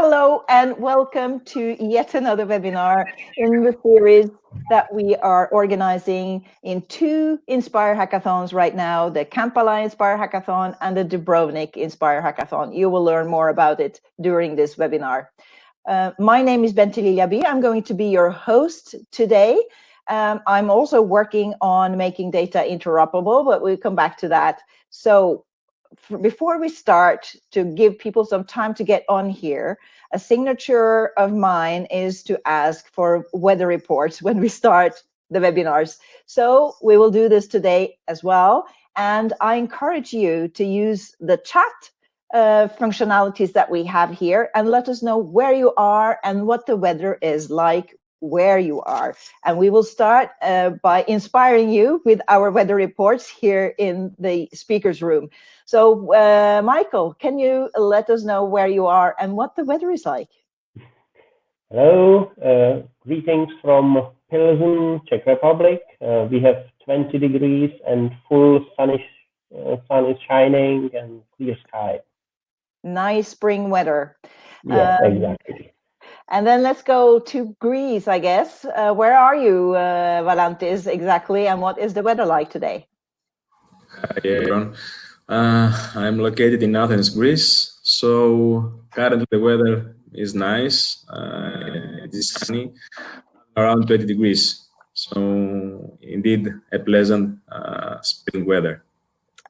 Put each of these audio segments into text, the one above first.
Hello and welcome to yet another webinar in the series that we are organizing in two Inspire hackathons right now, the Kampala Inspire Hackathon and the Dubrovnik Inspire Hackathon. You will learn more about it during this webinar. My name is Bente Lilja. I'm going to be your host today. I'm also working on making data interoperable, but we'll come back to that. So before we start, to give people some time to get on here, a signature of mine is to ask for weather reports when we start the webinars. So we will do this today as well. And I encourage you to use the chat functionalities that we have here and let us know where you are and what the weather is like where you are. And we will start by inspiring you with our weather reports here in the speakers room. So Michael, can you let us know where you are and what the weather is like? Hello, greetings from Pilsen, Czech Republic. We have 20 degrees and full sun is shining and clear sky. Nice spring weather. Yeah, exactly. And then let's go to Greece, I guess. Where are you, Valantis, exactly, and what is the weather like today? Hi, everyone. I'm located in Athens, Greece. So currently the weather is nice. It is sunny, around 20 degrees. So indeed a pleasant spring weather.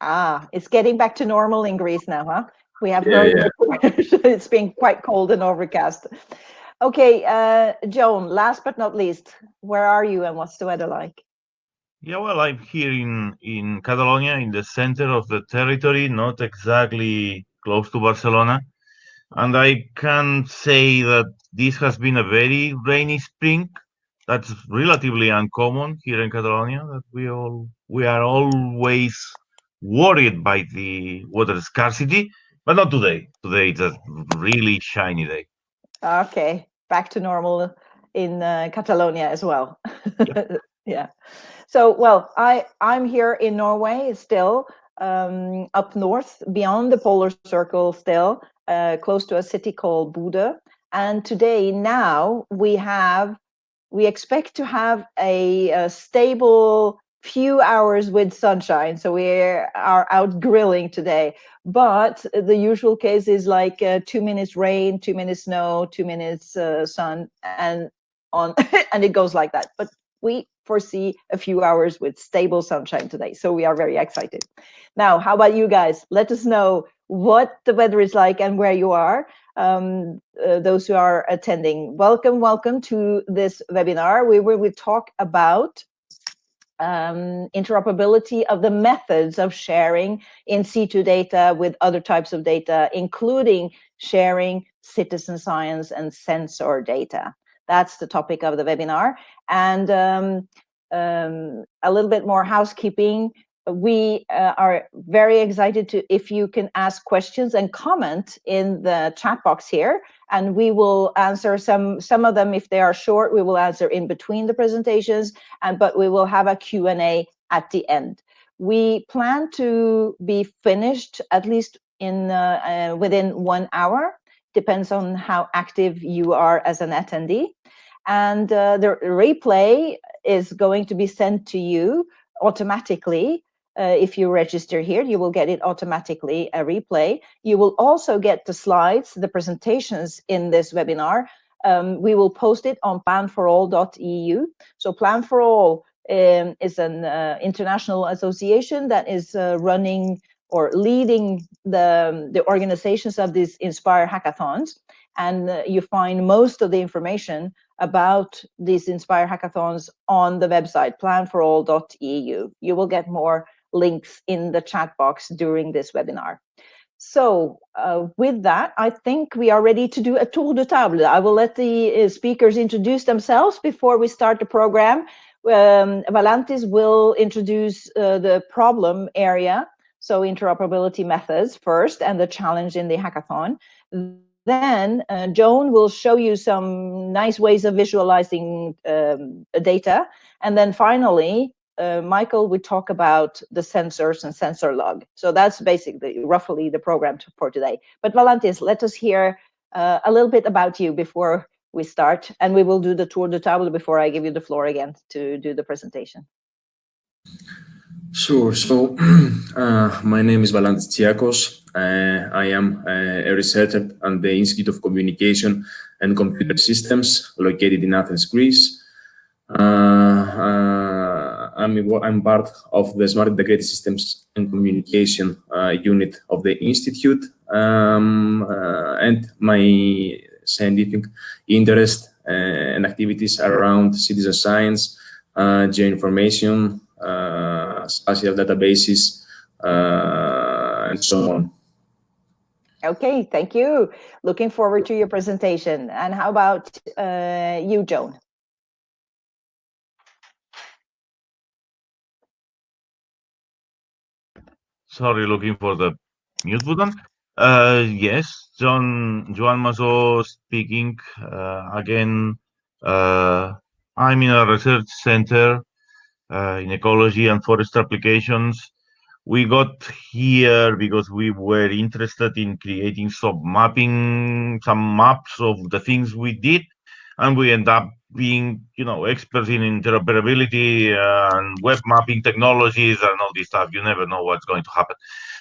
Ah, it's getting back to normal in Greece now, huh? We have heard it's been quite cold and overcast. Okay, Joan, last but not least, where are you and what's the weather like? Yeah, well, I'm here in Catalonia, in the center of the territory, not exactly close to Barcelona. And I can say that this has been a very rainy spring. That's relatively uncommon here in Catalonia, that we are always worried by the water scarcity, but not today. Today it's a really shiny day. Okay, back to normal in Catalonia as well. Yeah. So, well, I'm here in Norway still, up north, beyond the polar circle still, close to a city called Bodø. And today, now, we expect to have a stable few hours with sunshine. So we are out grilling today. But the usual case is like 2 minutes rain, 2 minutes snow, 2 minutes sun, and on and it goes like that. But we foresee a few hours with stable sunshine today. So we are very excited. Now, how about you guys? Let us know what the weather is like and where you are. Those who are attending, welcome to this webinar where we talk about interoperability of the methods of sharing in situ data with other types of data, including sharing citizen science and sensor data. That's the topic of the webinar. And a little bit more housekeeping. We are very excited if you can ask questions and comment in the chat box here, and we will answer some of them. If they are short, we will answer in between the presentations, but we will have a Q&A at the end. We plan to be finished at least in within 1 hour. Depends on how active you are as an attendee. And the replay is going to be sent to you automatically. If you register here, you will get it automatically, a replay. You will also get the slides, the presentations in this webinar. We will post it on planforall.eu. So Plan for All is an international association that is running or leading the organizations of these Inspire hackathons. And you find most of the information about these Inspire hackathons on the website, planforall.eu. You will get more links in the chat box during this webinar. So with that, I think we are ready to do a tour de table. I will let the speakers introduce themselves before we start the program. Valantis will introduce the problem area, so interoperability methods first, and the challenge in the hackathon. Then Joan will show you some nice ways of visualizing data. And then finally, Michael will talk about the sensors and SensLog. So that's basically roughly the program for today. But Valantis, let us hear a little bit about you before we start, and we will do the tour de table before I give you the floor again to do the presentation. Sure. So, my name is Valantis Tsiakos. I am a researcher at the Institute of Communication and Computer Systems located in Athens, Greece. I'm part of the Smart Integrated Systems and Communication unit of the Institute, and my scientific interest and activities are around citizen science, geoinformation, spatial databases, and so on. Okay, thank you. Looking forward to your presentation. And how about you, Joan? Sorry, looking for the mute button. Yes, Joan Maso speaking. Again, I'm in a research center in ecology and forest applications. We got here because we were interested in creating some maps of the things we did, and we end up being, experts in interoperability and web mapping technologies and all this stuff. You never know what's going to happen.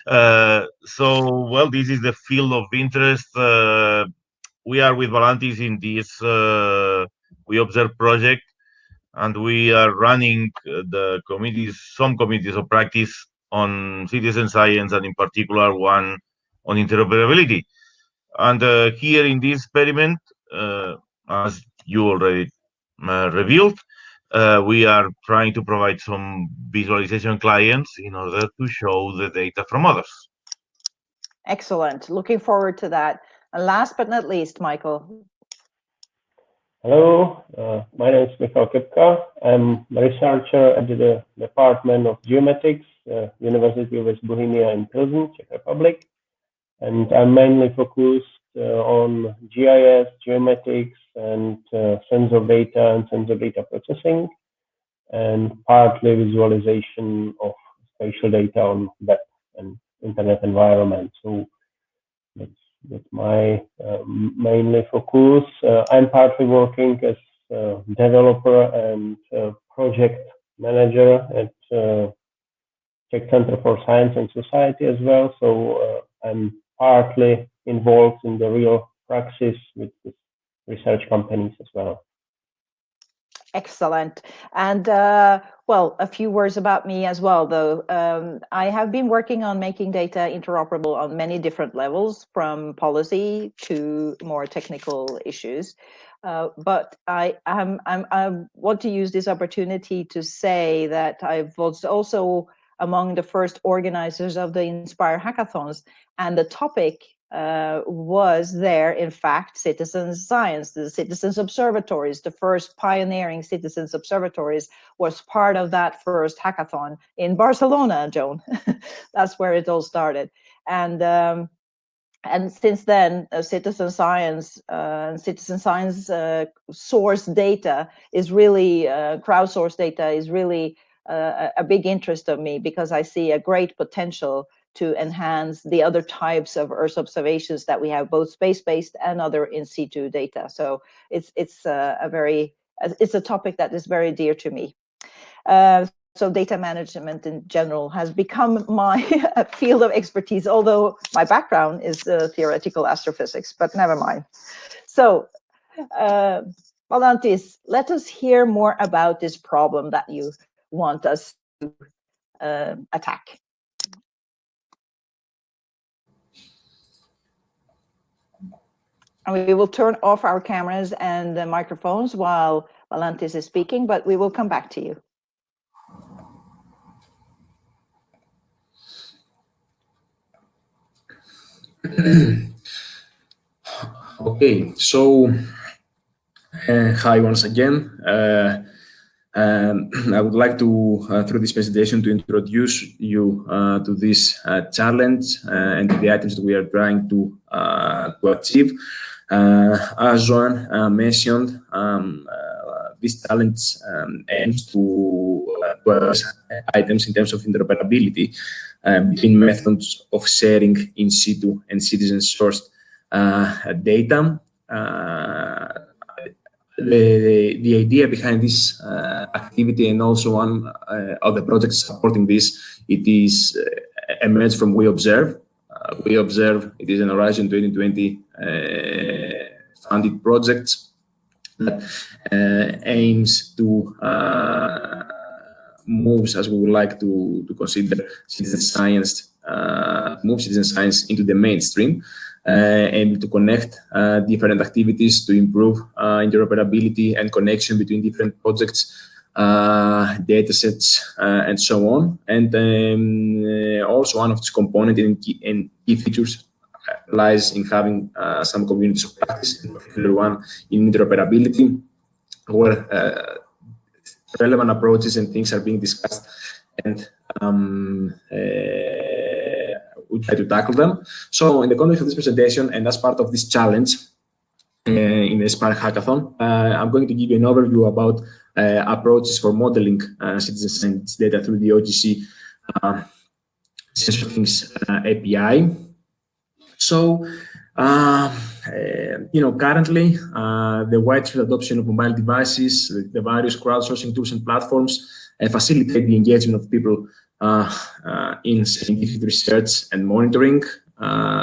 Well, this is the field of interest. We are with Valantis in this WeObserve project, and we are running some committees of practice on citizen science, and in particular one on interoperability. And here in this experiment, as you already revealed, we are trying to provide some visualization clients in order to show the data from others. Excellent. Looking forward to that. And last but not least, Michael. Hello, my name is Michal Kepka. I'm a researcher at the Department of Geomatics, University of West Bohemia in Pilsen, Czech Republic. And I'm mainly focused on GIS, geomatics, and sensor data and sensor data processing, and partly visualization of spatial data on web and internet environment. So that's my mainly focus. I'm partly working as a developer and project manager at Czech Center for Science and Society as well. So I'm partly involved in the real praxis with research companies as well. Excellent. And well, a few words about me as well, though. I have been working on making data interoperable on many different levels, from policy to more technical issues. But I want to use this opportunity to say that I was also among the first organizers of the Inspire hackathons, and the topic was there, in fact, citizen science. The citizens observatories, the first pioneering citizens observatories, was part of that first hackathon in Barcelona, Joan. That's where it all started. And since then, citizen science source data is really, crowdsourced data is really a big interest of me, because I see a great potential to enhance the other types of Earth observations that we have, both space-based and other in-situ data. So it's a topic that is very dear to me. So data management in general has become my field of expertise, although my background is theoretical astrophysics, but never mind. So Valantis, let us hear more about this problem that you want us to attack. And we will turn off our cameras and the microphones while Valantis is speaking, but we will come back to you. Okay, so hi once again. I would like to, through this presentation, to introduce you to this challenge and the items that we are trying to achieve. As Joan mentioned, this challenge aims to address items in terms of interoperability between methods of sharing in situ and citizen-sourced data. The idea behind this activity, and also one of the projects supporting this, it is emerged from WeObserve. WeObserve, it is an Horizon 2020 funded project that aims to moves, as we would like to consider, citizen science, move citizen science into the mainstream, and to connect different activities to improve interoperability and connection between different projects, data sets, and so on. And also one of its components and key features lies in having some communities of practice, in particular one in interoperability, where relevant approaches and things are being discussed, and we try to tackle them. So in the context of this presentation, and as part of this challenge in the Spark Hackathon, I'm going to give you an overview about approaches for modeling citizen science data through the OGC SensorThing API. So, currently, the widespread adoption of mobile devices, the various crowdsourcing tools and platforms facilitate the engagement of people in scientific research and monitoring.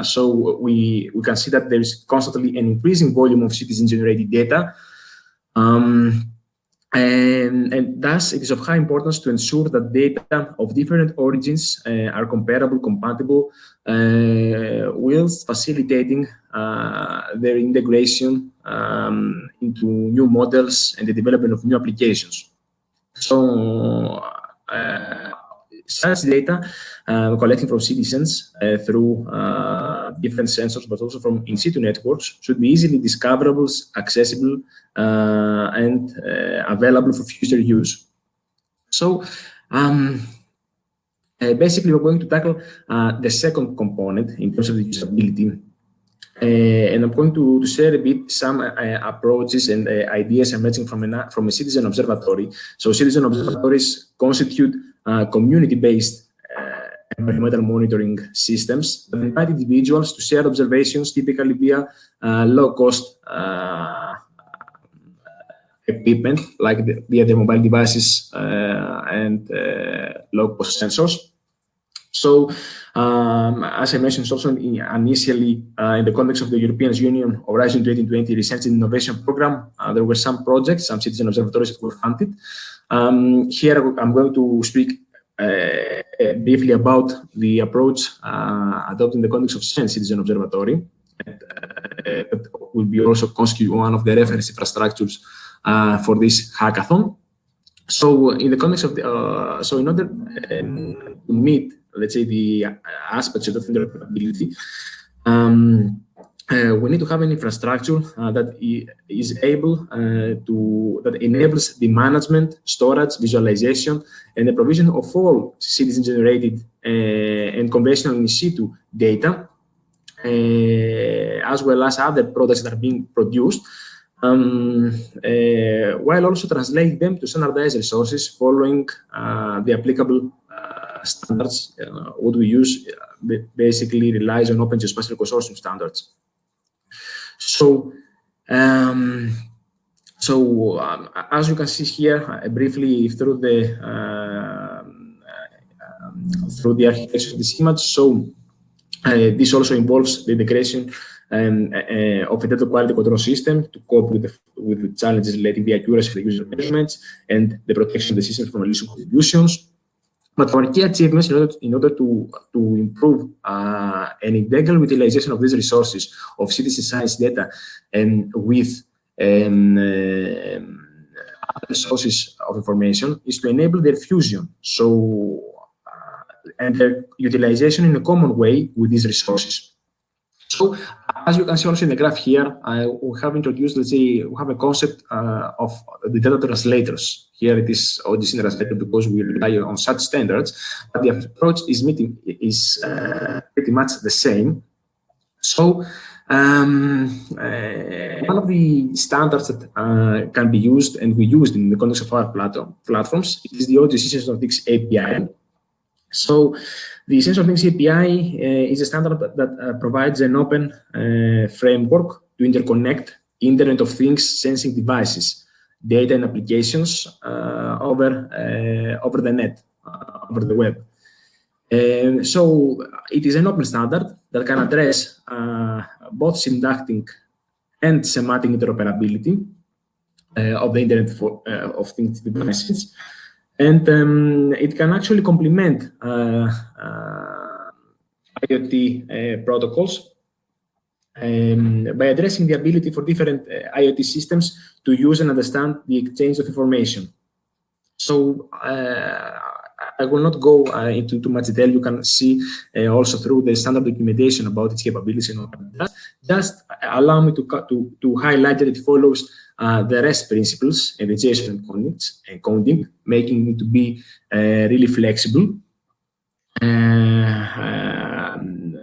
So we can see that there is constantly an increasing volume of citizen-generated data. And thus, it is of high importance to ensure that data of different origins are comparable, compatible, whilst facilitating their integration into new models and the development of new applications. So, such data collecting from citizens through different sensors, but also from in-situ networks, should be easily discoverable, accessible, and available for future use. So, basically, we're going to tackle the second component in terms of the usability. And I'm going to share a bit some approaches and ideas emerging from a citizen observatory. So citizen observatories constitute community-based environmental monitoring systems that invite individuals to share observations, typically via low-cost equipment, like via their mobile devices and low-cost sensors. So, as I mentioned, also initially in the context of the European Union Horizon 2020 Research and Innovation Program, there were some projects, some citizen observatories that were funded. Here, I'm going to speak briefly about the approach adopted in the context of SENS Citizen Observatory. That will be also constitute one of the reference infrastructures for this hackathon. So, in the context of the, so in order to meet, let's say, the aspects of interoperability, we need to have an infrastructure that is able that enables the management, storage, visualization, and the provision of all citizen-generated and conventional in-situ data, as well as other products that are being produced, while also translating them to standardized resources following the applicable standards. What we use basically relies on open geospatial consortium standards. So, as you can see here, briefly through the architecture of this image. So, this also involves the integration of a data quality control system to cope with the challenges relating to the accuracy of the user measurements and the protection of the system from malicious contributions. But our key achievements in order to improve an integral utilization of these resources of citizen science data and with other sources of information is to enable their fusion. So, and their utilization in a common way with these resources. So, as you can see also in the graph here, we have introduced, let's say, we have a concept of the data translators. Here it is OGC translator because we rely on such standards, but the approach is pretty much the same. So, one of the standards that can be used and we used in the context of our platforms is the OGC SensorThing API. So the SensorThing API is a standard that provides an open framework to interconnect Internet of Things sensing devices, data and applications over the net, over the web. So it is an open standard that can address both syntactic and semantic interoperability of the Internet of Things devices. And it can actually complement IoT protocols by addressing the ability for different IoT systems to use and understand the exchange of information. So I will not go into too much detail. You can see also through the standard documentation about its capabilities and all that. Just allow me to highlight that it follows the REST principles and the JSON encoding, making it to be really flexible. And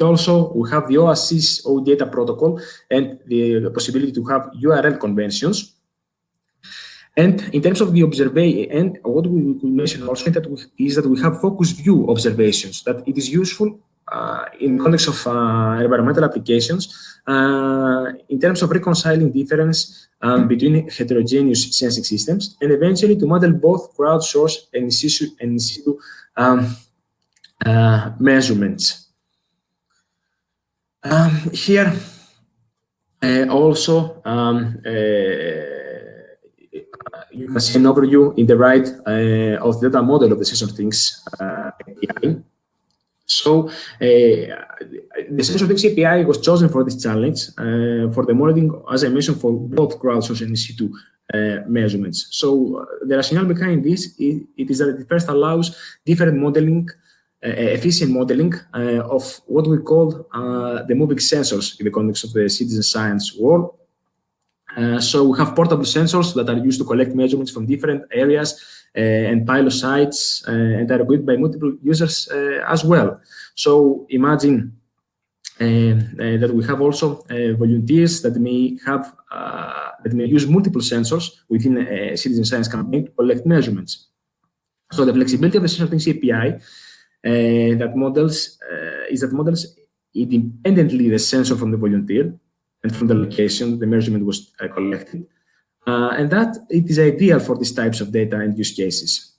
also we have the OASIS OData protocol and the possibility to have URL conventions. And in terms of the observation, and what we could mention also is that we have focus view observations, that it is useful in context of environmental applications in terms of reconciling difference between heterogeneous sensing systems, and eventually to model both crowdsourced and in-situ measurements. Here also you can see an overview in the right of the data model of the SensorThing API. So the SensorThing API was chosen for this challenge for the modeling, as I mentioned, for both crowdsourced and in-situ measurements. So the rationale behind this is that it first allows different modeling, efficient modeling of what we call the moving sensors in the context of the citizen science world. So we have portable sensors that are used to collect measurements from different areas and pilot sites and are equipped by multiple users as well. So imagine that we have also volunteers that may have that may use multiple sensors within a citizen science campaign to collect measurements. So the flexibility of the SensorThing API that models independently the sensor from the volunteer and from the location the measurement was collected, and that it is ideal for these types of data and use cases.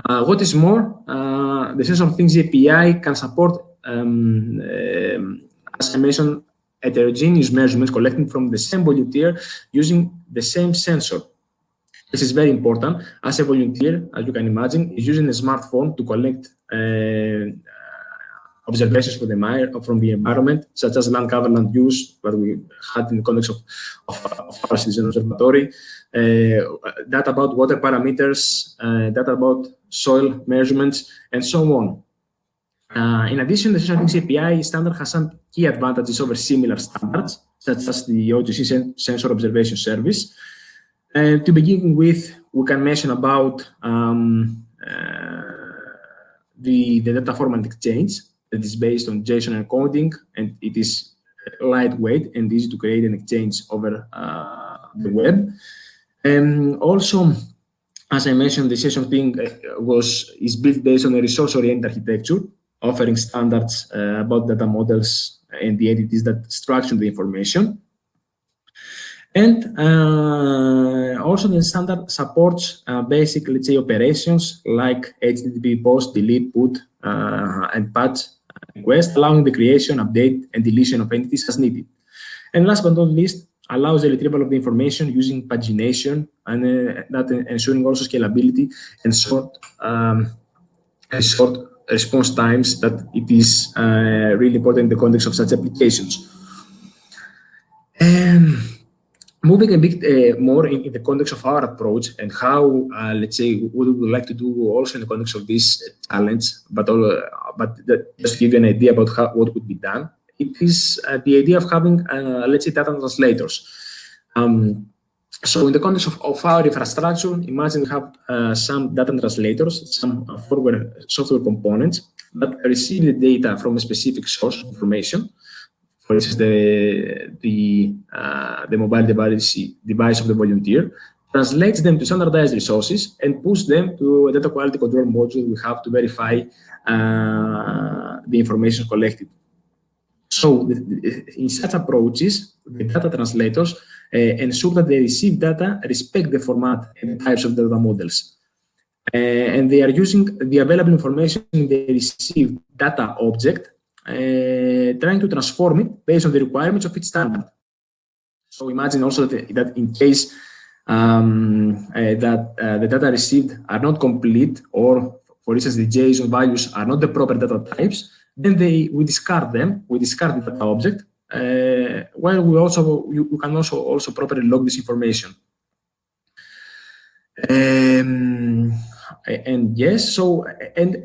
What is more, the SensorThing API can support, as I mentioned, heterogeneous measurements collected from the same volunteer using the same sensor. This is very important, as a volunteer, as you can imagine, is using a smartphone to collect observations from the environment, such as land cover, land use, that we had in the context of our citizen observatory, data about water parameters, data about soil measurements, and so on. In addition, the SensorThing API standard has some key advantages over similar standards, such as the OGC Sensor Observation Service. To begin with, we can mention about the data format exchange that is based on JSON encoding, and it is lightweight and easy to create and exchange over the web. And also, as I mentioned, the SensorThing is built based on a resource-oriented architecture, offering standards about data models and the entities that structure the information. And also the standard supports basic, let's say, operations like HTTP post, delete, put, and patch request, allowing the creation, update, and deletion of entities as needed. And last but not least, allows the retrieval of the information using pagination, and that ensuring also scalability and short response times, that it is really important in the context of such applications. Moving a bit more in the context of our approach and how, let's say, what we would like to do also in the context of this challenge, but just to give you an idea about what could be done, it is the idea of having, let's say, data translators. So in the context of our infrastructure, imagine we have some data translators, some software components that receive the data from a specific source of information. For instance, the mobile device of the volunteer, translates them to standardized resources, and push them to a data quality control module we have to verify the information collected. So, in such approaches, the data translators ensure that the received data respect the format and types of data models. And they are using the available information in the received data object, trying to transform it based on the requirements of each standard. So imagine also that in case the data received are not complete, or for instance the JSON values are not the proper data types, then we discard them. We discard the data object. While you can also properly log this information. And yes, so and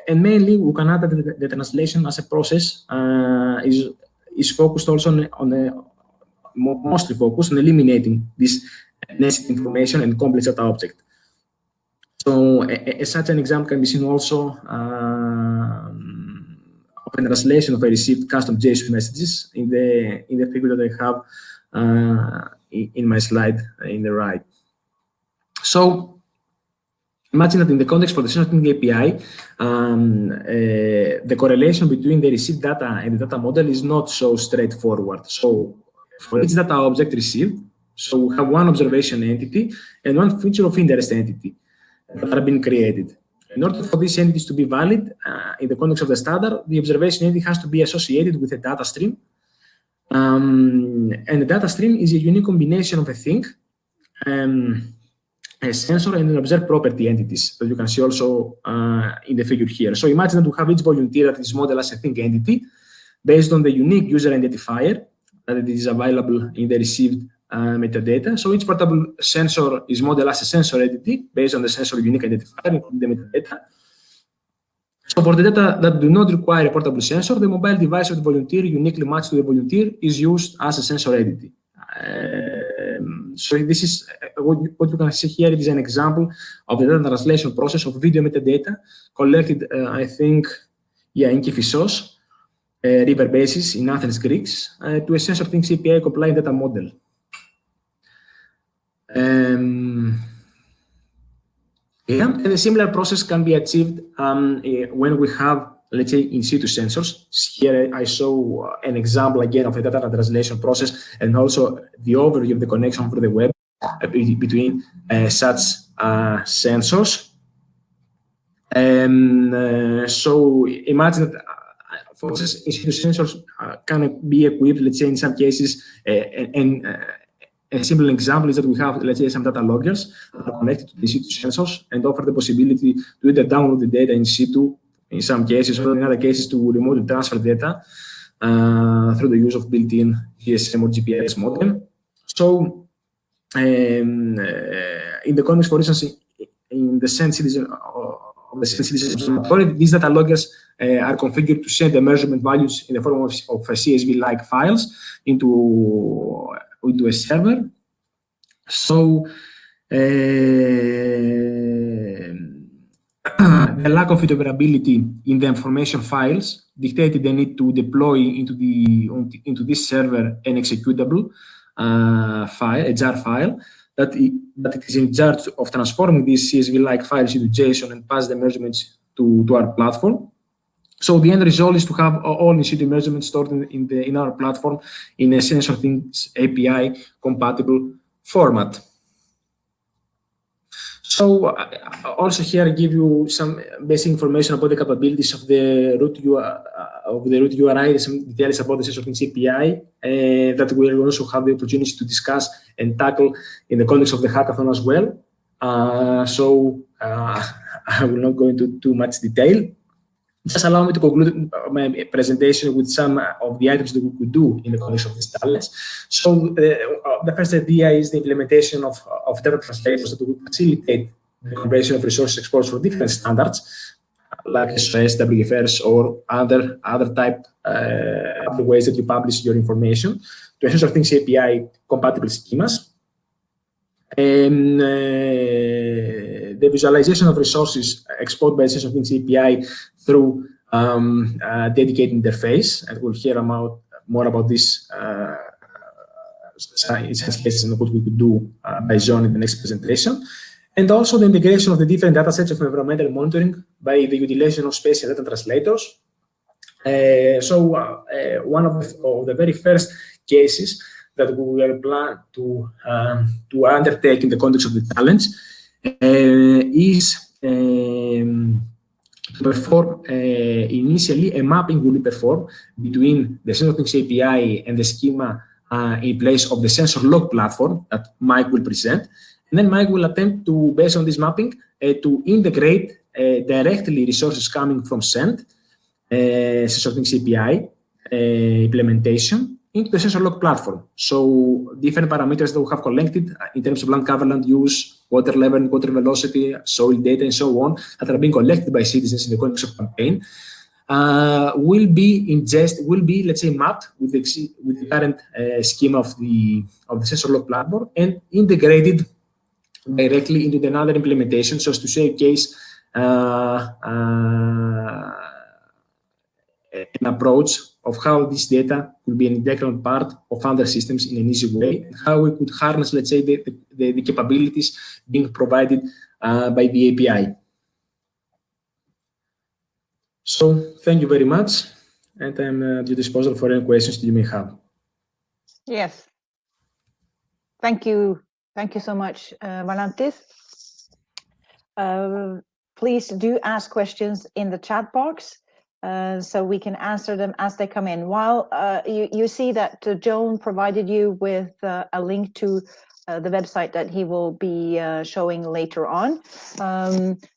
mainly we can add that the translation as a process is focused also mostly focused on eliminating this nested information and complex data object. So such an example can be seen also of a translation of a received custom JSON messages in the figure that I have in my slide in the right. So imagine that in the context for the SensorThing API, the correlation between the received data and the data model is not so straightforward. So for each data object received, so we have one observation entity and one feature of interest entity that are being created. In order for these entities to be valid in the context of the standard, the observation entity has to be associated with a data stream. And the data stream is a unique combination of a thing, a sensor, and an observed property entities that you can see also in the figure here. So imagine that we have each volunteer that is modeled as a thing entity based on the unique user identifier that it is available in the received metadata. So each portable sensor is modeled as a sensor entity based on the sensor unique identifier, including the metadata. So for the data that do not require a portable sensor, the mobile device of the volunteer uniquely matched to the volunteer is used as a sensor entity. So this is what you can see here. It is an example of the data translation process of video metadata collected, I think, in Kifissos river basis in Athens, Greece, to a SensorThing API compliant data model. And a similar process can be achieved when we have, let's say, in-situ sensors. Here I show an example again of a data translation process and also the overview of the connection for the web between such sensors. So imagine that for in-situ sensors can be equipped, let's say, in some cases, a simple example is that we have, let's say, some data loggers that are connected to the in-situ sensors and offer the possibility to either download the data in situ in some cases, or in other cases to remotely transfer data through the use of built-in GSM or GPS modem. So in the context, for instance, in the SenCitizen observatory, these data loggers are configured to send the measurement values in the form of CSV-like files into a server. So the lack of interoperability in the information files dictated the need to deploy into this server an executable file, a jar file, that it is in charge of transforming these CSV-like files into JSON and pass the measurements to our platform. So the end result is to have all in-situ measurements stored in our platform in a SensorThing API compatible format. So also here I give you some basic information about the capabilities of the root URI, some details about the SensorThing API that we will also have the opportunity to discuss and tackle in the context of the hackathon as well. So I will not go into too much detail. Just allow me to conclude my presentation with some of the items that we could do in the context of this challenge. So the first idea is the implementation of data translators that will facilitate the comparison of resources exposed for different standards, like SOS, WFRs, or other type of the ways that you publish your information to SensorThing API compatible schemas. And the visualization of resources exposed by SensorThing API through a dedicated interface, and we'll hear more about this science cases and what we could do by Joan in the next presentation. And also the integration of the different data sets of environmental monitoring by the utilization of spatial data translators. One of the very first cases that we will plan to undertake in the context of the challenge is to perform initially a mapping will be performed between the SensorThing API and the schema in place of the SensorLog platform that Mike will present. And then Mike will attempt to, based on this mapping, to integrate directly resources coming from SensorThing API implementation into the SensorLog platform. So different parameters that we have collected in terms of land cover, land use, water level, water velocity, soil data, and so on, that are being collected by citizens in the context of campaign, will be let's say, mapped with the current schema of the SensorLog platform and integrated directly into another implementation, so as to showcase an approach of how this data will be an integral part of other systems in an easy way, and how we could harness, let's say, the capabilities being provided by the API. So thank you very much, and I'm at your disposal for any questions that you may have. Yes. Thank you. Thank you so much, Valantis. Please do ask questions in the chat box so we can answer them as they come in. While you see that Joan provided you with a link to the website that he will be showing later on.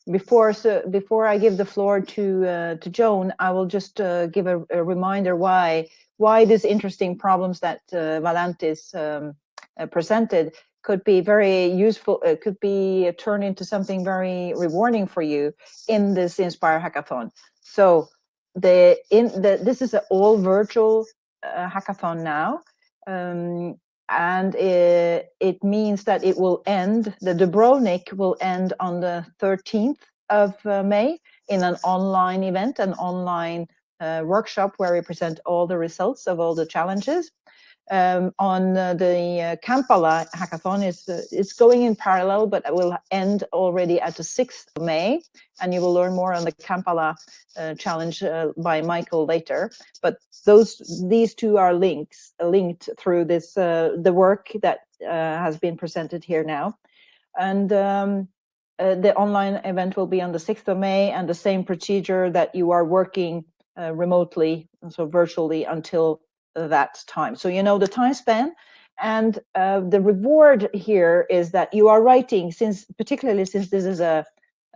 Before I give the floor to Joan, I will just give a reminder why these interesting problems that Valantis presented could be very useful, could be turned into something very rewarding for you in this Inspire hackathon. So this is an all virtual hackathon now, and it means that it will end, the Dubrovnik will end on the 13th of May in an online event, an online workshop where we present all the results of all the challenges. On the Kampala hackathon is going in parallel, but it will end already at the 6th of May, and you will learn more on the Kampala challenge by Michael later. But these two are linked through this the work that has been presented here now, and the online event will be on the 6th of May, and the same procedure that you are working remotely, so virtually, until that time. So you know the time span, and the reward here is that you are writing, particularly since this is a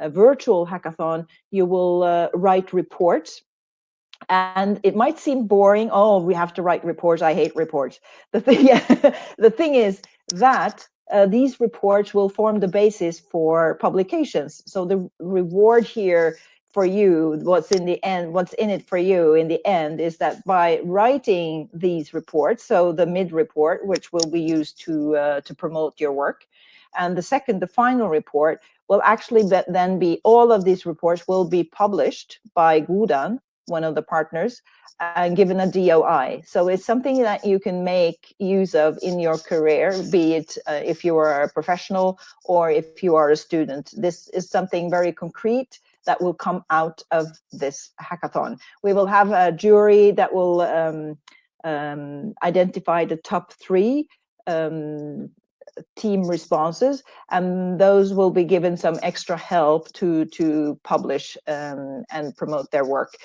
virtual hackathon, you will write reports. And it might seem boring. Oh, we have to write reports. I hate reports. The thing is that these reports will form the basis for publications. So the reward here for you, what's in it for you in the end, is that by writing these reports, so the mid report, which will be used to promote your work, and the final report will actually then be, all of these reports will be published by Gudan, one of the partners, and given a DOI. So it's something that you can make use of in your career, be it if you are a professional or if you are a student. This is something very concrete that will come out of this hackathon. We will have a jury that will identify the top 3 team responses, and those will be given some extra help to publish and promote their work.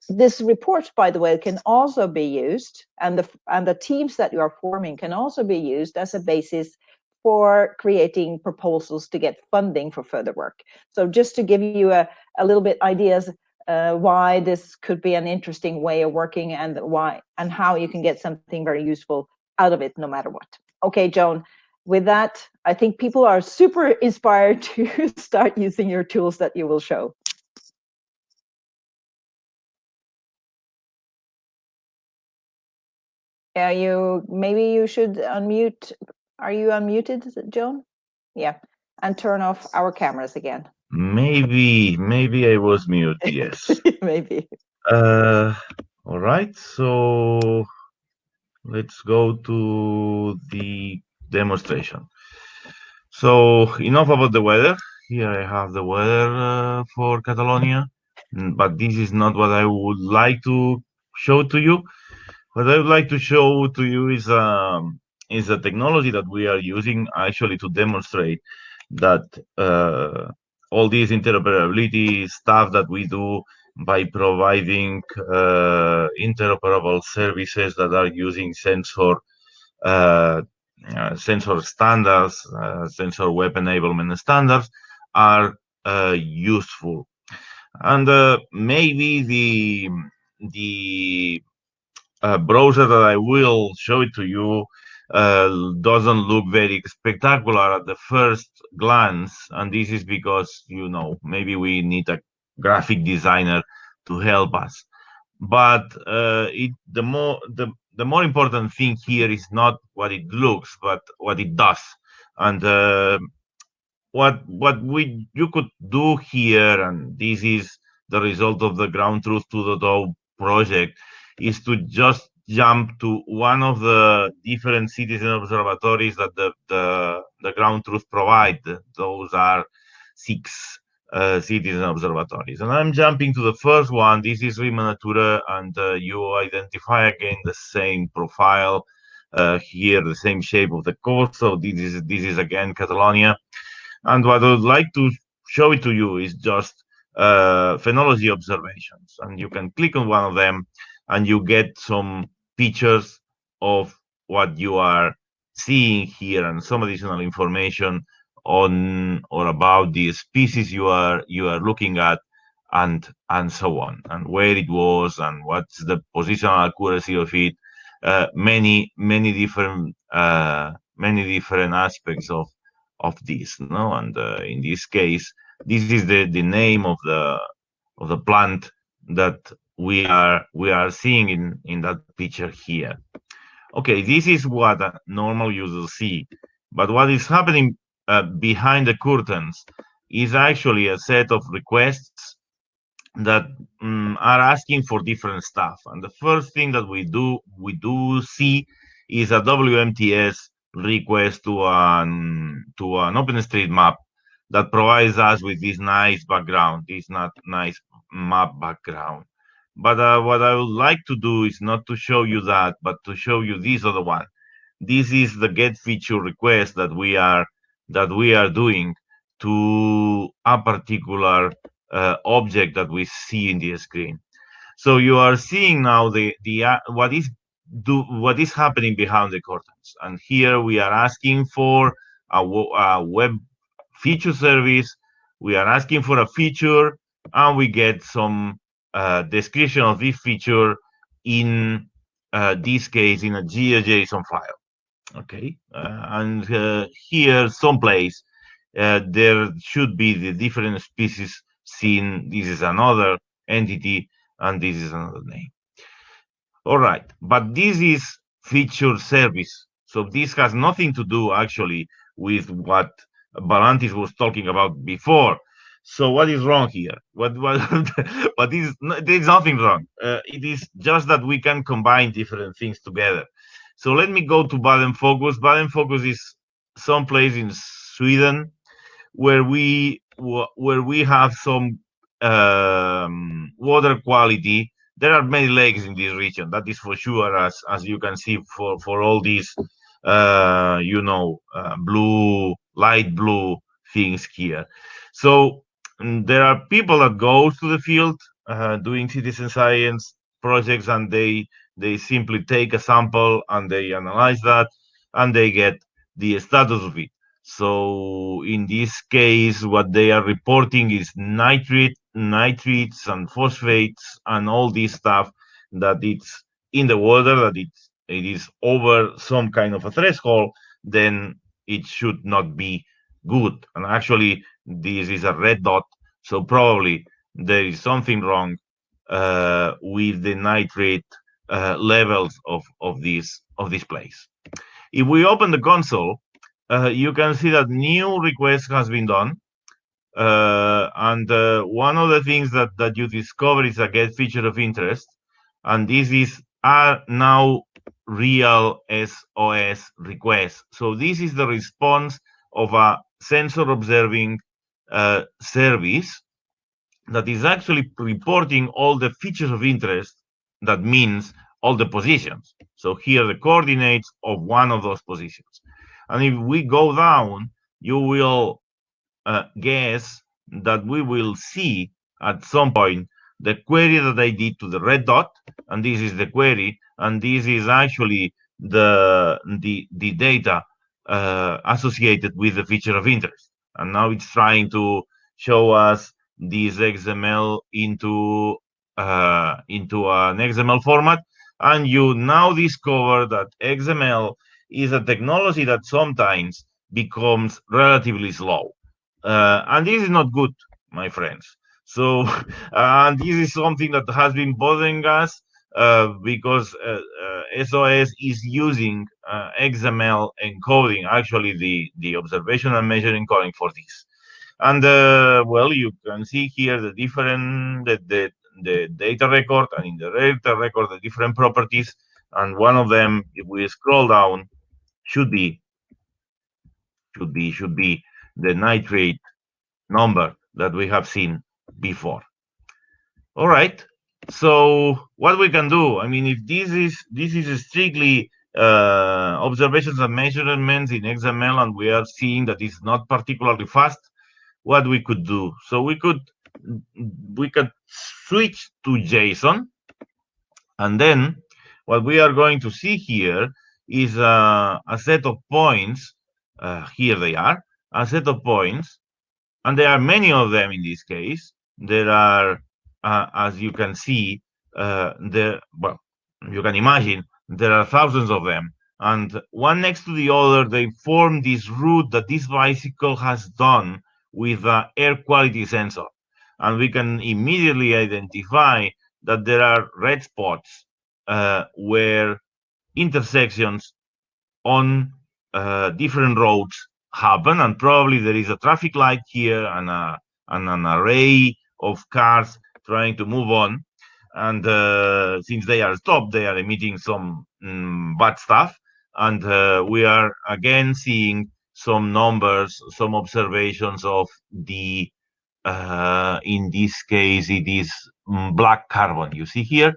This report, by the way, can also be used, and the teams that you are forming can also be used as a basis for creating proposals to get funding for further work. So just to give you a little bit ideas why this could be an interesting way of working, and why and how you can get something very useful out of it no matter what. Okay, Joan, with that, I think people are super inspired to start using your tools that you will show. Maybe you should unmute. Are you unmuted, Joan? Yeah, and turn off our cameras again. Maybe I was mute. Yes. Maybe. All right. So let's go to the demonstration. So enough about the weather. Here I have the weather for Catalonia, but this is not what I would like to show to you. What I would like to show to you is a technology that we are using actually to demonstrate that all these interoperability stuff that we do by providing interoperable services that are using sensor standards, sensor web enablement standards are useful. And maybe the browser that I will show it to you doesn't look very spectacular at the first glance, and this is because, you know, maybe we need a graphic designer to help us. But the more important thing here is not what it looks, but what it does. And what you could do here, and this is the result of the Ground Truth 2.0 project, is to just jump to one of the different citizen observatories that the Ground Truth provide. Those are 6 citizen observatories, and I'm jumping to the first one. This is Rima Natura, and you identify again the same profile here, the same shape of the coast. So this is again Catalonia. And what I would like to show it to you is just phenology observations. And you can click on one of them and you get some pictures of what you are seeing here and some additional information on or about the species you are looking at, and so on, and where it was and what's the positional accuracy of it. Many different aspects of this, no? And in this case, this is the name of the plant that we are seeing in that picture here. Okay, this is what a normal user see, but what is happening behind the curtains is actually a set of requests that are asking for different stuff. And the first thing that we do see is a WMTS request to an OpenStreetMap that provides us with this nice background, this not nice map background. But what I would like to do is not to show you that, but to show you this other one. This is the get feature request that we are doing to a particular object that we see in the screen. So you are seeing now what is happening behind the curtains. And here we are asking for a web feature service. We are asking for a feature, and we get some description of this feature in this case in a GeoJSON file. Okay, and here someplace there should be the different species seen. This is another entity, and this is another name. All right, but this is feature service. So this has nothing to do actually with what Valantis was talking about before. So what is wrong here? But there's nothing wrong. It is just that we can combine different things together. So let me go to Baden Focus. Baden Focus is someplace in Sweden where we have some water quality. There are many lakes in this region, that is for sure, as you can see for all these light blue things here. So there are people that go to the field doing citizen science projects, and they simply take a sample and they analyze that and they get the status of it. So in this case, what they are reporting is nitrates and phosphates and all this stuff that it's in the water, that it is over some kind of a threshold, then it should not be good. And actually, this is a red dot, so probably there is something wrong with the nitrate levels of this place. If we open the console, you can see that new request has been done. And one of the things that you discover is a get feature of interest. And this is now real SOS request. So this is the response of a sensor observing service that is actually reporting all the features of interest. That means all the positions. So here the coordinates of one of those positions. And if we go down, you will guess that we will see at some point the query that I did to the red dot, and this is the query, and this is actually the data associated with the feature of interest. And now it's trying to show us this XML into an XML format, and you now discover that XML is a technology that sometimes becomes relatively slow. And this is not good, my friends. So, and this is something that has been bothering us because SOS is using XML encoding, actually the observation and measure encoding for this. And well, you can see here the different the data record, and in the data record the different properties. And one of them, if we scroll down, should be the nitrate number that we have seen before. All right. So what we can do, I mean, if this is strictly observations and measurements in XML, and we are seeing that it's not particularly fast, what we could do? So we could switch to JSON, and then what we are going to see here is a set of points. Here they are, a set of points. And there are many of them in this case. There are, as you can see, well, you can imagine, there are thousands of them. And one next to the other, they form this route that this bicycle has done with an air quality sensor. And we can immediately identify that there are red spots where intersections on different roads happen, and probably there is a traffic light here and an array of cars trying to move on, and since they are stopped, they are emitting some bad stuff, and we are again seeing some numbers, some observations of the in this case it is black carbon, you see here.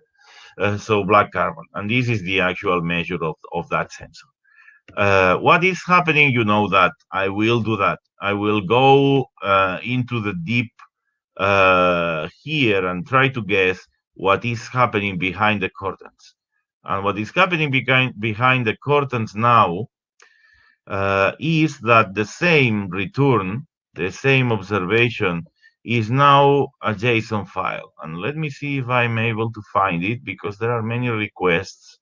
So black carbon, and this is the actual measure of that sensor. What is happening, you know that I will do that. I will go into the deep here and try to guess what is happening behind the curtains. And what is happening behind the curtains now is that the same return, the same observation, is now a JSON file. And let me see if I'm able to find it, because there are many requests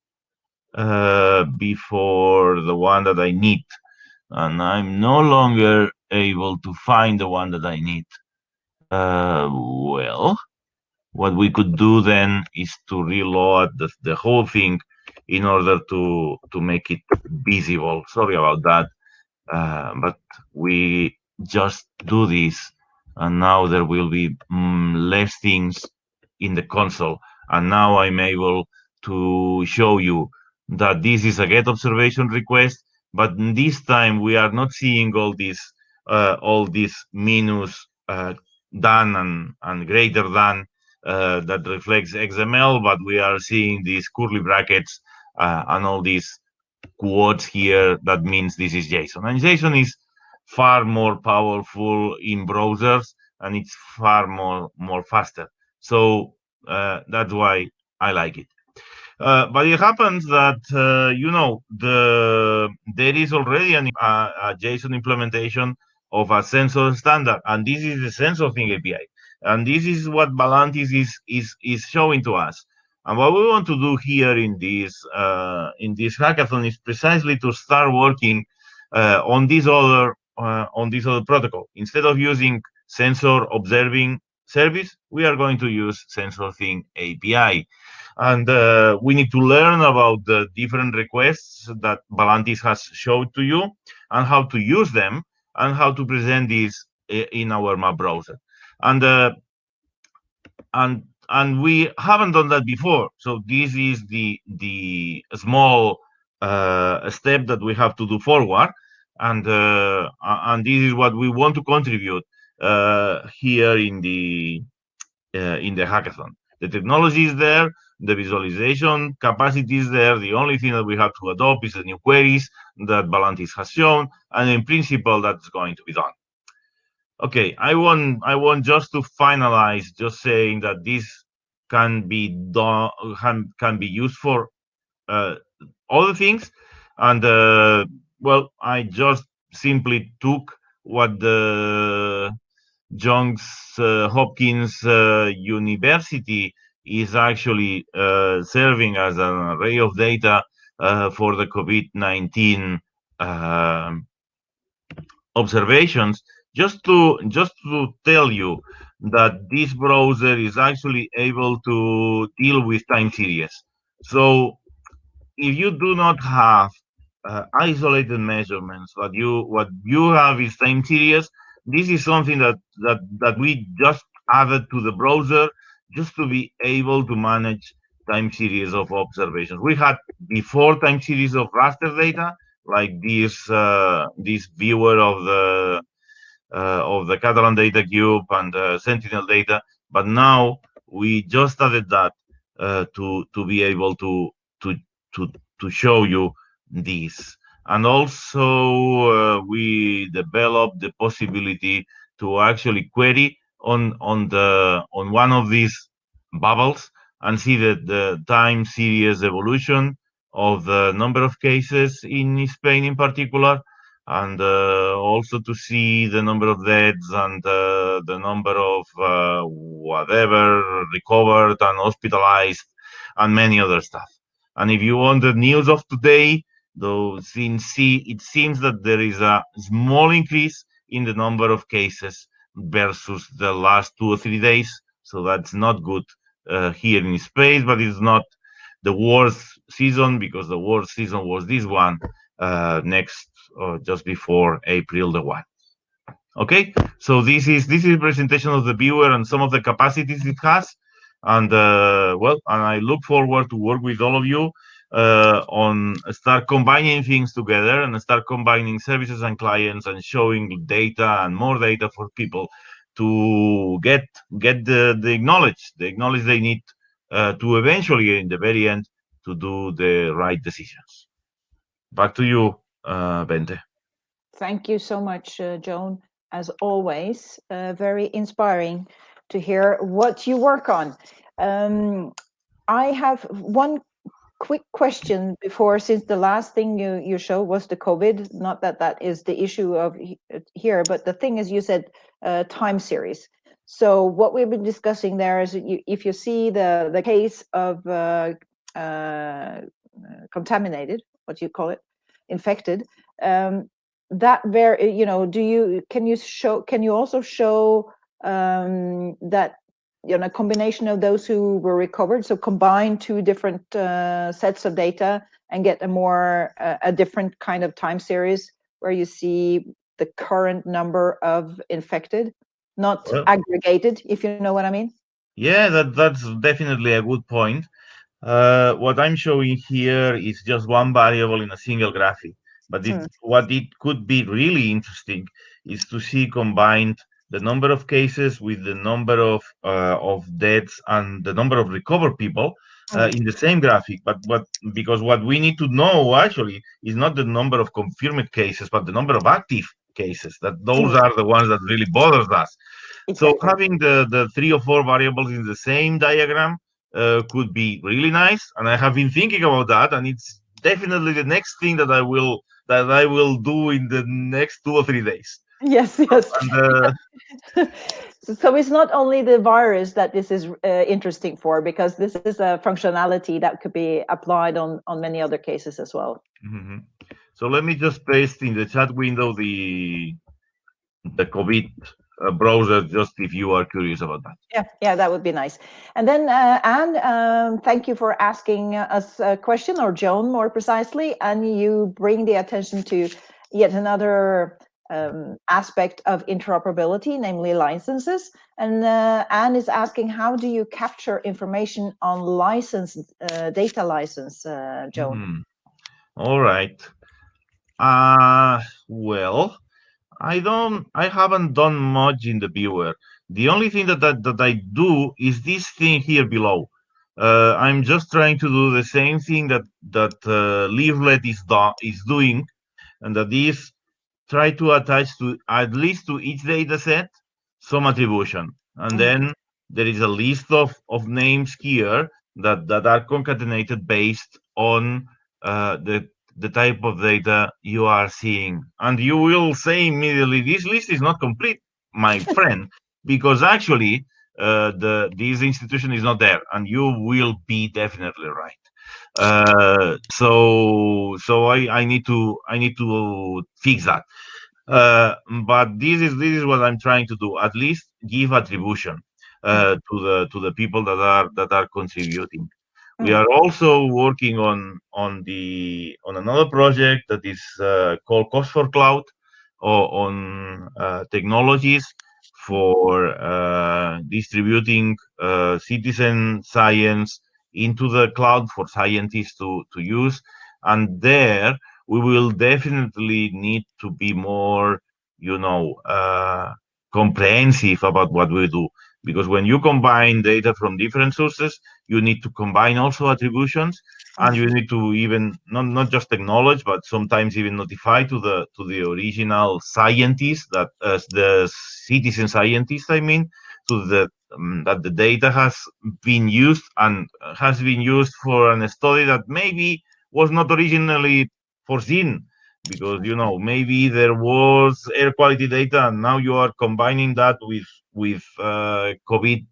before the one that I need, and I'm no longer able to find the one that I need. Well, what we could do then is to reload the whole thing in order to make it visible. Sorry about that, but we just do this, and now there will be less things in the console, and now I'm able to show you that this is a get observation request, but this time we are not seeing all this minus done and greater than that reflects XML, but we are seeing these curly brackets and all these quotes here. That means this is JSON, and JSON is far more powerful in browsers, and it's far more faster. So that's why I like it. But it happens that there is already a JSON implementation of a sensor standard, and this is the SensorThing API, and this is what Valantis is showing to us. And what we want to do here in this hackathon is precisely to start working on this other protocol. Instead of using sensor observing service, we are going to use SensorThing API. And we need to learn about the different requests that Valantis has showed to you, and how to use them, and how to present this in our map browser. And and we haven't done that before. So this is the small step that we have to do forward, and this is what we want to contribute here in the hackathon. The technology is there, the visualization capacity is there. The only thing that we have to adopt is the new queries that Valantis has shown, and in principle, that's going to be done. Okay, I want just to finalize, just saying that this can be done, can be used for other things, and well, I just simply took what the Johns Hopkins University is actually serving as an array of data for the COVID-19 observations, just to tell you that this browser is actually able to deal with time series. So if you do not have isolated measurements, what you have is time series. This is something that we just added to the browser just to be able to manage time series of observations. We had before time series of raster data, like this viewer of the Catalan data cube and Sentinel data, but now we just added that to be able to show you this. And also we developed the possibility to actually query on one of these bubbles and see the time series evolution of the number of cases in Spain in particular, and also to see the number of deaths and the number of whatever recovered and hospitalized and many other stuff. And if you want the news of today, though, it seems that there is a small increase in the number of cases versus the last 2 or 3 days. So that's not good here in Spain, but it's not the worst season, because the worst season was this one just before April the 1. Okay, so this is a presentation of the viewer and some of the capacities it has. And well, and I look forward to work with all of you on start combining things together and start combining services and clients and showing data and more data for people to get the knowledge they need to eventually, in the very end, to do the right decisions. Back to you, Bente. Thank you so much, Joan. As always, very inspiring to hear what you work on. I have one quick question before, since the last thing you showed was the COVID. Not that is the issue of here, but the thing is, you said time series. So what we've been discussing there is, if you see the case of contaminated, what do you call it, infected, that can you also show that combination of those who were recovered, so combine 2 different sets of data and get a different kind of time series where you see the current number of infected, not aggregated, if you know what I mean? Yeah, that's definitely a good point. What I'm showing here is just one variable in a single graphic, but what it could be really interesting is to see combined the number of cases with the number of deaths and the number of recovered people in the same graphic. But because what we need to know actually is not the number of confirmed cases, but the number of active cases. That those are the ones that really bothers us. Exactly. So having the 3 or 4 variables in the same diagram could be really nice, and I have been thinking about that, and it's definitely the next thing that I will do in the next 2 or 3 days. Yes. And, so it's not only the virus that this is interesting for, because this is a functionality that could be applied on many other cases as well. Mm-hmm. So let me just paste in the chat window the COVID browser, just if you are curious about that. Yeah, that would be nice. And then Anne, thank you for asking us a question, or Joan more precisely, and you bring the attention to yet another aspect of interoperability, namely licenses. And Anne is asking, how do you capture information on license, data license, Joan? All right. Well, I haven't done much in the viewer. The only thing that I do is this thing here below. I'm just trying to do the same thing that Leaflet is doing, and that is try to attach to at least to each data set some attribution. And then there is a list of names here that are concatenated based on the type of data you are seeing. And you will say immediately, this list is not complete, my friend, because actually this institution is not there, and you will be definitely right. So I need to fix that. But this is what I'm trying to do. At least give attribution to the people that are contributing. We are also working on another project that is called Cost for Cloud, or on technologies for distributing citizen science into the cloud for scientists to use. And there we will definitely need to be more, comprehensive about what we do. Because when you combine data from different sources, you need to combine also attributions, and you need to even not just acknowledge, but sometimes even notify to the original scientists, that the citizen scientists, I mean, to the that the data has been used, and has been used for a study that maybe was not originally foreseen, because maybe there was air quality data, and now you are combining that with COVID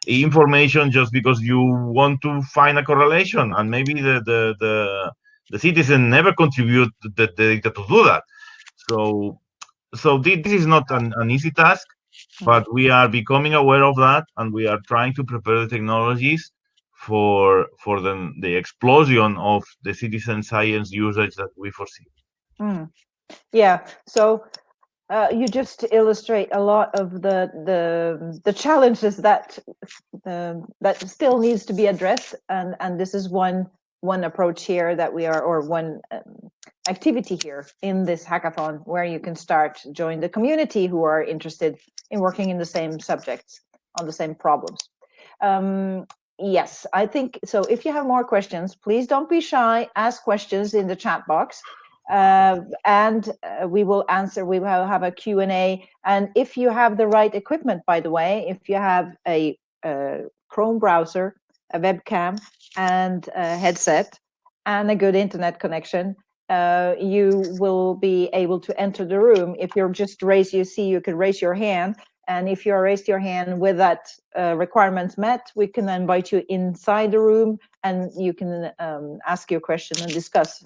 information just because you want to find a correlation, and maybe the citizen never contribute the data to do that. So this is not an easy task, but we are becoming aware of that, and we are trying to prepare the technologies for the explosion of the citizen science usage that we foresee. Yeah, so you just illustrate a lot of the challenges that still needs to be addressed, and this is one approach here that we are, or one activity here in this hackathon, where you can start join the community who are interested in working in the same subjects on the same problems. Yes, I think so. If you have more questions, please don't be shy. Ask questions in the chat box, and we will answer. We will have a Q&A. And if you have the right equipment, by the way, if you have a Chrome browser, a webcam, and a headset, and a good internet connection, you will be able to enter the room. If you're just you could raise your hand. And if you raised your hand with that requirements met, we can invite you inside the room, and you can ask your question and discuss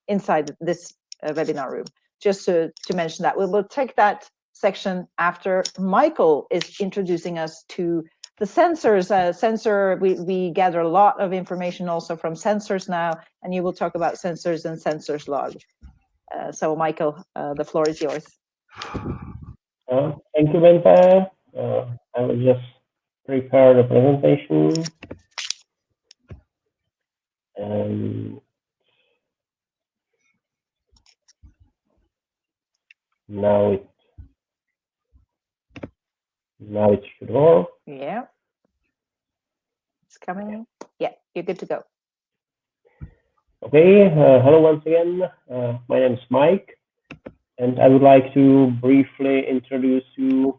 inside this webinar room. Just to mention that. We will take that section after Michael is introducing us to the sensors. We gather a lot of information also from sensors now, and you will talk about sensors and SensorLog. So Michael, the floor is yours. Thank you, Bente. I will just prepare the presentation. And now it should work. Yeah. It's coming. Yeah, you're good to go. Okay, hello once again. My name is Mike, and I would like to briefly introduce you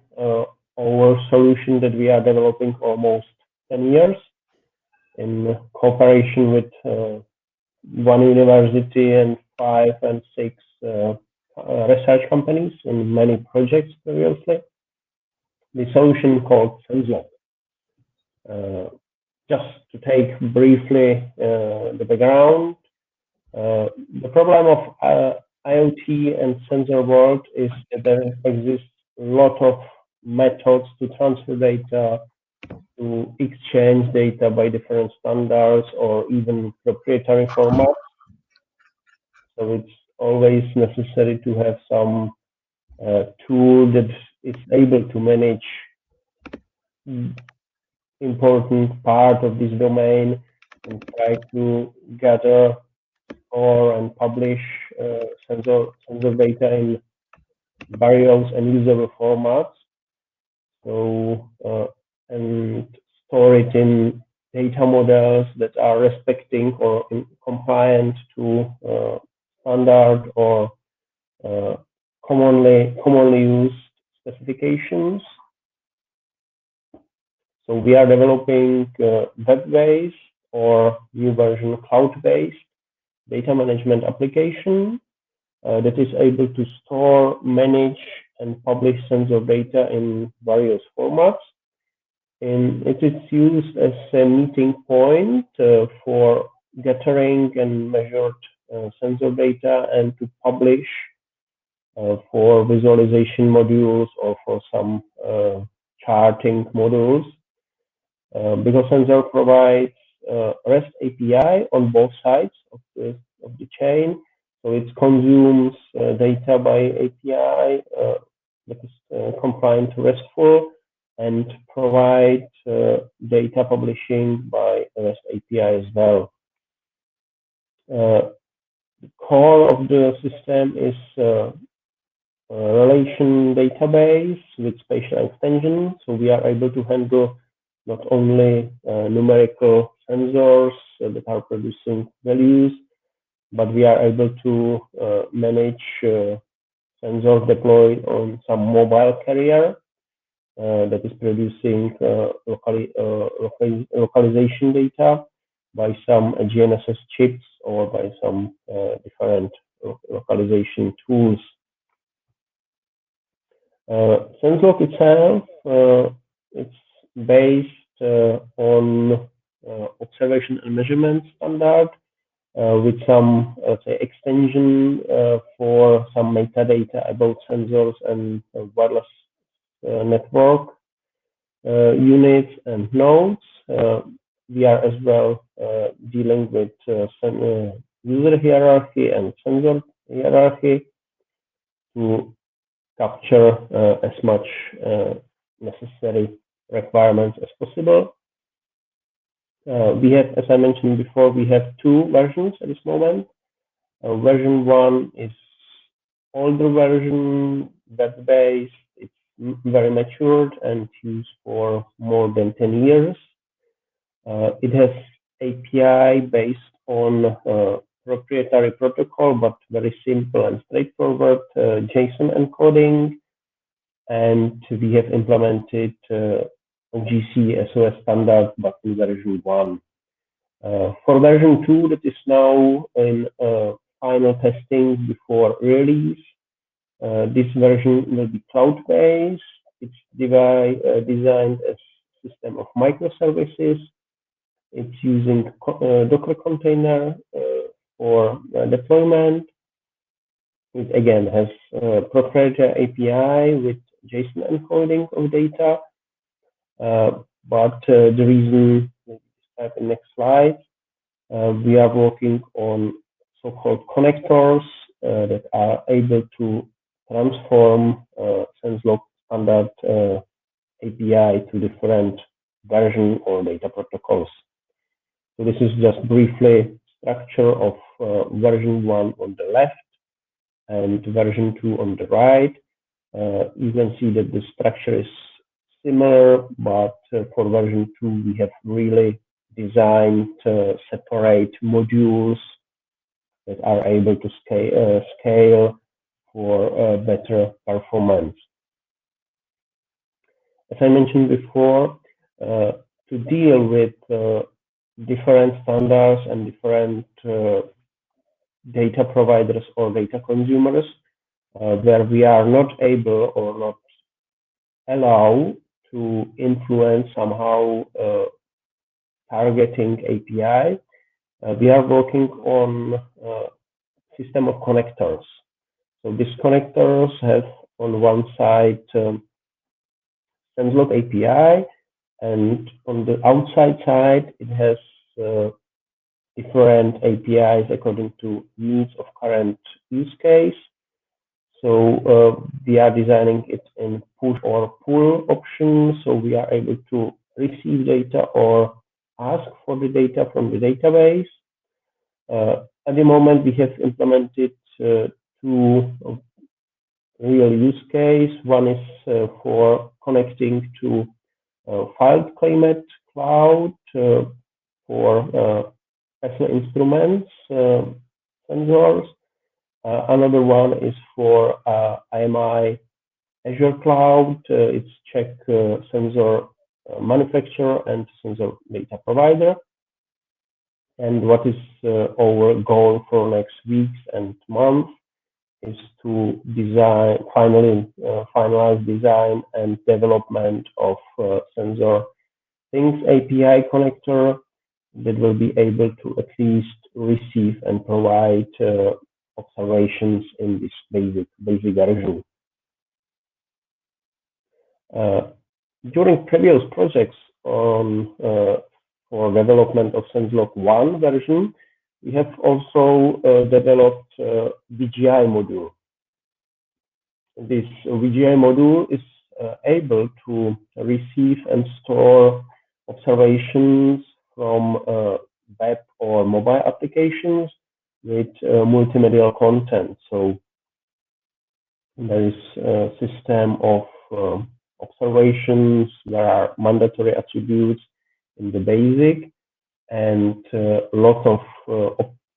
our solution that we are developing for almost 10 years in cooperation with one university and 5 and 6 research companies in many projects previously. The solution called SensLog. Just to take briefly the background, the problem of IoT and sensor world is that there exists a lot of methods to transfer data, to exchange data by different standards or even proprietary formats. So it's always necessary to have some tool that is able to manage important part of this domain and try to gather, store, and publish sensor data in various and usable formats. So and store it in data models that are respecting or compliant to standard or commonly used specifications. So we are developing web-based or new version cloud-based data management application that is able to store, manage, and publish sensor data in various formats. And it is used as a meeting point for gathering and measured sensor data and to publish for visualization modules or for some charting modules. Because Sensor provides REST API on both sides of the chain, so it consumes data by API that is compliant to RESTful, and provides data publishing by REST API as well. The core of the system is a relation database with spatial extension, so we are able to handle not only numerical sensors that are producing values, but we are able to manage sensors deployed on some mobile carrier that is producing localization data by some GNSS chips or by some different localization tools. SensLog itself, it's based on observation and measurement standard with some, let's say, extension for some metadata about sensors and wireless network units and nodes. We are as well dealing with user hierarchy and sensor hierarchy to capture as much necessary requirements as possible. We have, as I mentioned before, we have two versions at this moment. Version 1 is older version, web-based. It's very matured and used for more than 10 years. It has API based on proprietary protocol, but very simple and straightforward JSON encoding. And we have implemented OGC SOS standard, but in version 1. For version 2, that is now in final testing before release, this version will be cloud-based. It's designed as a system of microservices. It's using Docker container for deployment. It again has proprietary API with JSON encoding of data. But the reason, describe in the next slide, we are working on so-called connectors that are able to transform SensLog standard API to different version or data protocols. So this is just briefly structure of version 1 on the left and version 2 on the right. You can see that the structure is similar, but for version 2, we have really designed separate modules that are able to scale for better performance. As I mentioned before, to deal with different standards and different data providers or data consumers, where we are not able or not allowed to influence somehow targeting API, we are working on a system of connectors. So these connectors have on one side SensLog API, and on the outside side it has different APIs according to needs of current use case. So we are designing it in push or pull option, so we are able to receive data or ask for the data from the database. At the moment, we have implemented two real use case. One is for connecting to file climate cloud for personal instruments sensors. Another one is for IMI Azure Cloud. It's check sensor manufacturer and sensor data provider. And what is our goal for next weeks and months is to design, finalize design and development of SensorThing API connector that will be able to at least receive and provide observations in this basic version. During previous projects on for development of SensLog 1 version, we have also developed VGI module. This VGI module is able to receive and store observations from web or mobile applications with multimedia content. So there is a system of observations. There are mandatory attributes in the basic, and a lot of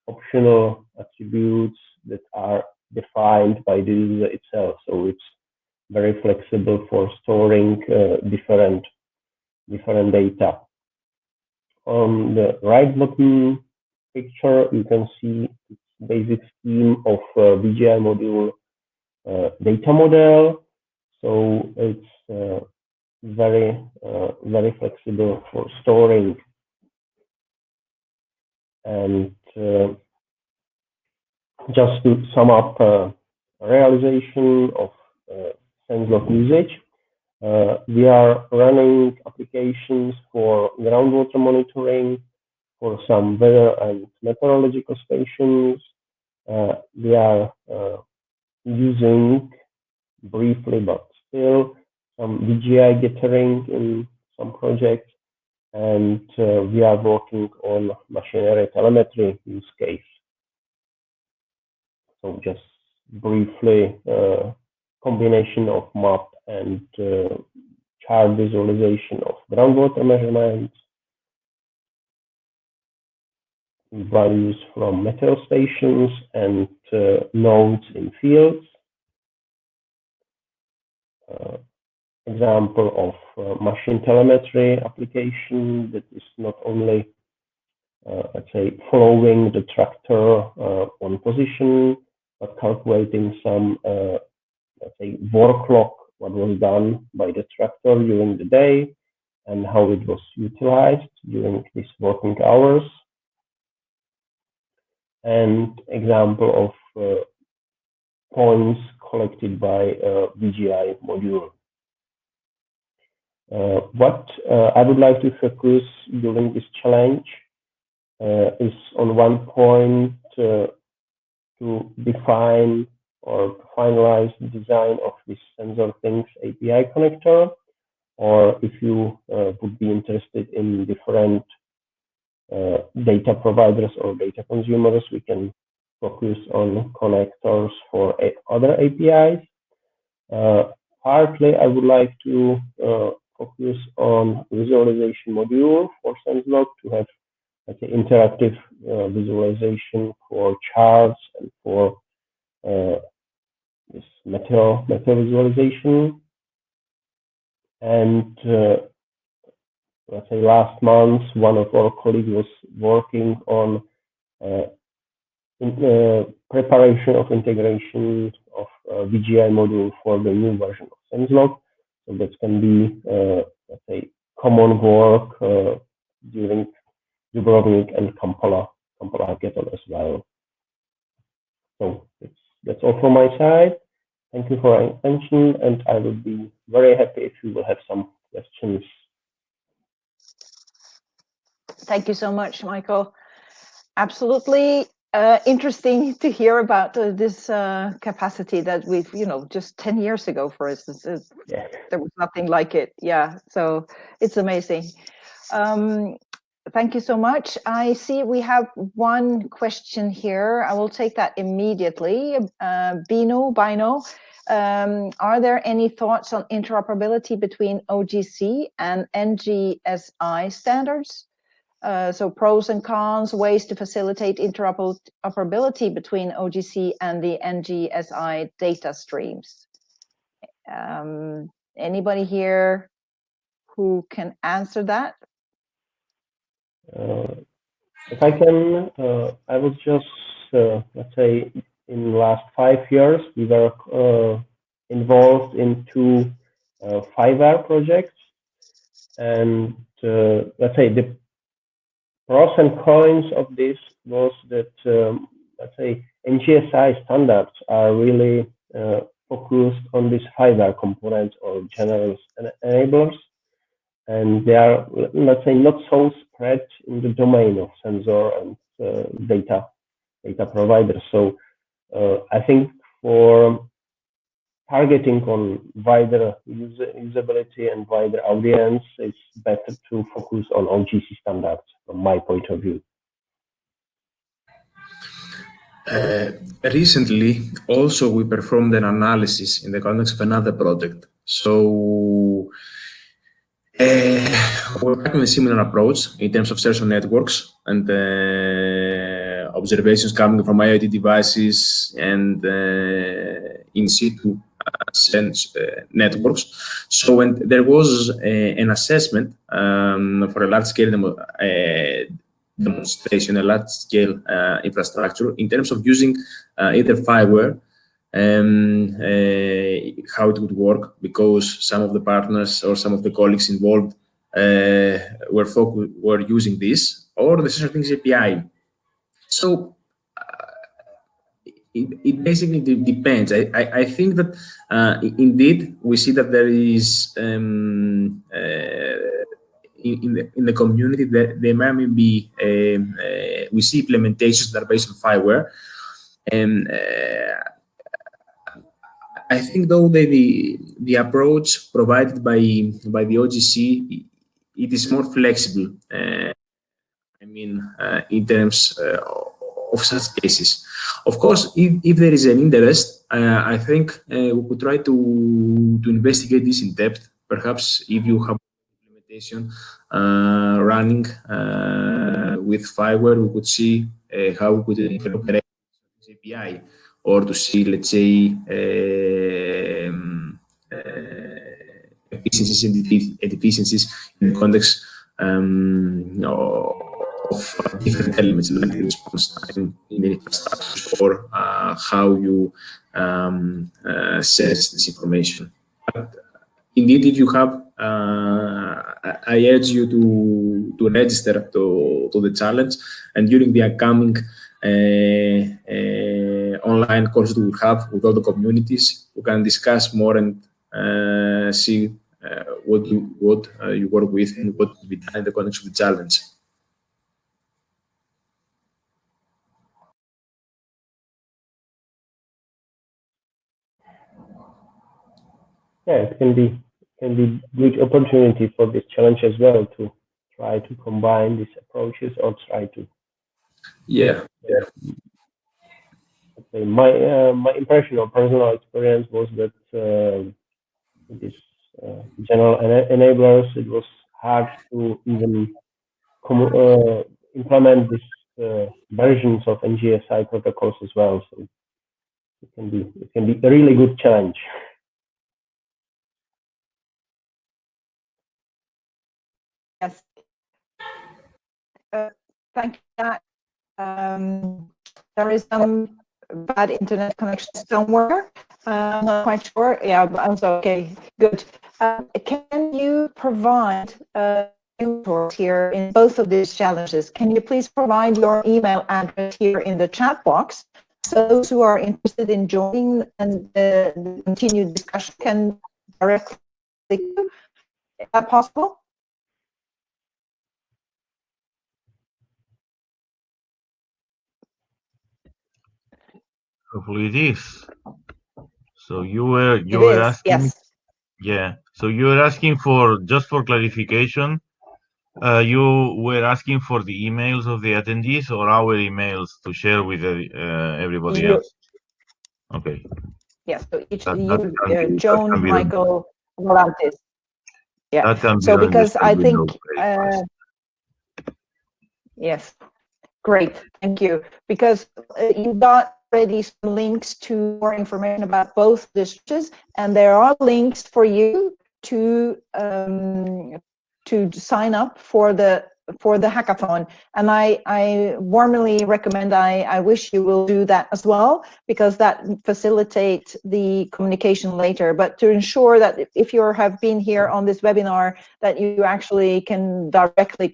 optional attributes that are defined by the user itself. So it's very flexible for storing different data. On the right bottom picture, you can see the basic scheme of VGI module data model. So it's very flexible for storing. And just to sum up realization of SensLog usage, we are running applications for groundwater monitoring, for some weather and meteorological stations. We are using briefly, but still, some VGI gathering in some projects, and we are working on machinery telemetry use case. So just briefly, combination of map and chart visualization of groundwater measurements, values from meteor stations, and nodes in fields. Example of machine telemetry application that is not only, let's say, following the tractor on position, but calculating some, let's say, work log, what was done by the tractor during the day and how it was utilized during these working hours. And example of points collected by VGI module. What I would like to focus during this challenge is on one point to define or to finalize the design of this SensorThing API connector, or if you would be interested in different data providers or data consumers, we can focus on connectors for other APIs. Partly, I would like to focus on visualization module for SensLog to have like an interactive visualization for charts and for this meteor visualization. And let's say last month, one of our colleagues was working on preparation of integration of VGI module for the new version of SensLog. So that can be, let's say, common work during Dubrovnik and Kampala hackathon as well. So that's all from my side. Thank you for your attention, and I will be very happy if you will have some questions. Thank you so much, Michael. Absolutely. Interesting to hear about this capacity that we've, just 10 years ago, for instance, there was nothing like it. Yeah, so it's amazing. Thank you so much. I see we have one question here. I will take that immediately. Bino, are there any thoughts on interoperability between OGC and NGSI standards? So pros and cons, ways to facilitate interoperability between OGC and the NGSI data streams. Anybody here who can answer that? If I can, I was just, let's say, in the last 5 years, we were involved in 2 5R projects. And let's say the pros and cons of this was that, let's say, NGSI standards are really focused on these 5R components or general enablers. And they are, let's say, not so spread in the domain of sensor and data providers. So I think for targeting on wider usability and wider audience, it's better to focus on OGC standards from my point of view. Recently, also, we performed an analysis in the context of another project. So we're taking a similar approach in terms of sensor networks and observations coming from IoT devices and in-situ sense networks. So when there was an assessment for a large-scale demonstration, a large-scale infrastructure in terms of using either fireware, how it would work, because some of the partners or some of the colleagues involved were using this, or the SensorThing API. So it basically depends. I think that indeed we see that there is in the community that there may be we see implementations that are based on fireware. I think though the approach provided by the OGC, it is more flexible. In terms of such cases. Of course, if there is an interest, I think we could try to investigate this in depth. Perhaps if you have implementation running with fireware, we could see how we could interoperate this API, or to see, let's say, efficiencies and deficiencies in the context of different elements, like response time in the infrastructure, or how you search this information. But indeed, if you have, I urge you to register to the challenge, and during the upcoming online courses we will have with all the communities, we can discuss more and see what you work with and what will be done in the context of the challenge. Yeah, it can be great opportunity for this challenge as well, to try to combine these approaches, or try to. My impression or personal experience was that these general enablers, it was hard to even implement these versions of NGSI protocols as well. So it can be a really good challenge. Yes. Thank you. There is some bad internet connection somewhere. I'm not quite sure. Yeah, but I'm okay. Good. Can you provide here in both of these challenges? Can you please provide your email address here in the chat box, so those who are interested in joining and the continued discussion can directly? Is that possible? Hopefully it is. So you were asking, yes. yeah. So you were asking for, just for clarification, you were asking for the emails of the attendees or our emails to share with everybody else? Okay. Yes, so That Joan, can be done. Michael, Valantis. Yeah. That can be So done in the because I same think, window very fast. yes, great, thank you. Because you got already some links to more information about both districts, and there are links for you to sign up for the hackathon, and I warmly recommend, I wish you will do that as well, because that facilitates the communication later. But to ensure that if you have been here on this webinar, that you actually can directly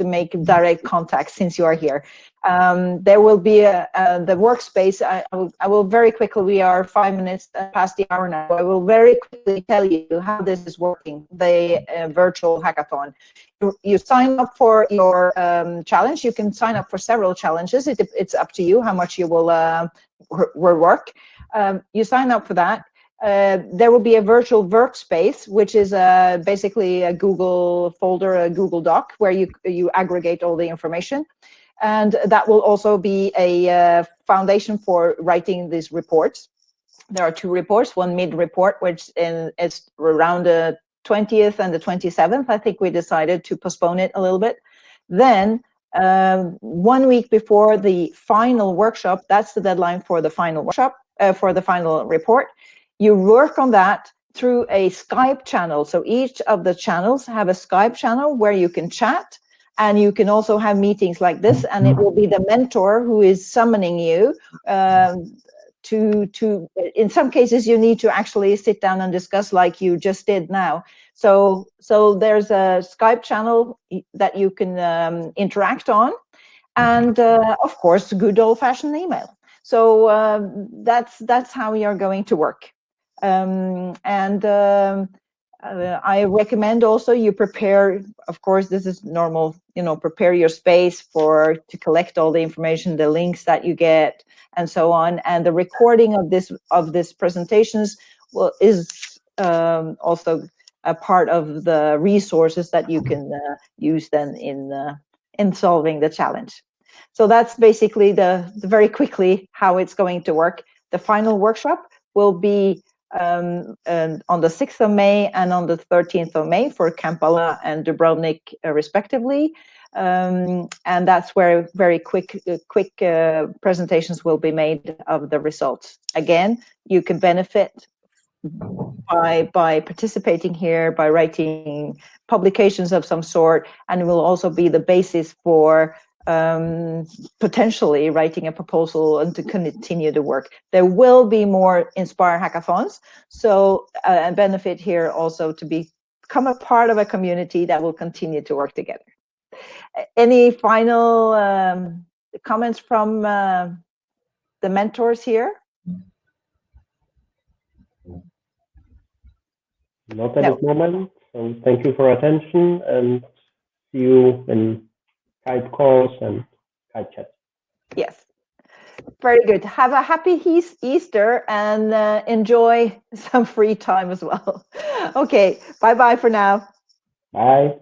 make direct contact since you are here. There will be the workspace. I will very quickly, we are 5 minutes past the hour now. I will very quickly tell you how this is working, the virtual hackathon. You sign up for your challenge. You can sign up for several challenges. It's up to you how much you will work. You sign up for that. There will be a virtual workspace, which is basically a Google folder, a Google Doc, where you aggregate all the information. And that will also be a foundation for writing these reports. There are 2 reports, one mid-report, which is around the 20th and the 27th. I think we decided to postpone it a little bit. Then 1 week before the final workshop, that's the deadline for the final workshop, for the final report. You work on that through a Skype channel. So each of the channels have a Skype channel where you can chat, and you can also have meetings like this, and it will be the mentor who is summoning you. In some cases, you need to actually sit down and discuss like you just did now. So there's a Skype channel that you can interact on, and of course, good old-fashioned email. So that's how you're going to work. I recommend also you prepare, of course, this is normal, prepare your space to collect all the information, the links that you get, and so on. And the recording of this presentations is also a part of the resources that you can use then in solving the challenge. So that's basically the very quickly how it's going to work. The final workshop will be on the 6th of May and on the 13th of May for Kampala and Dubrovnik respectively. And that's where very quick presentations will be made of the results. Again, you can benefit by participating here, by writing publications of some sort, and it will also be the basis for potentially writing a proposal and to continue the work. There will be more Inspire hackathons, so a benefit here also to become a part of a community that will continue to work together. Any final comments from the mentors here? Not at this moment. So thank you for attention, and see you in Skype calls and Skype chat. Yes, very good. Have a happy Easter and enjoy some free time as well. Okay, bye-bye for now. Bye.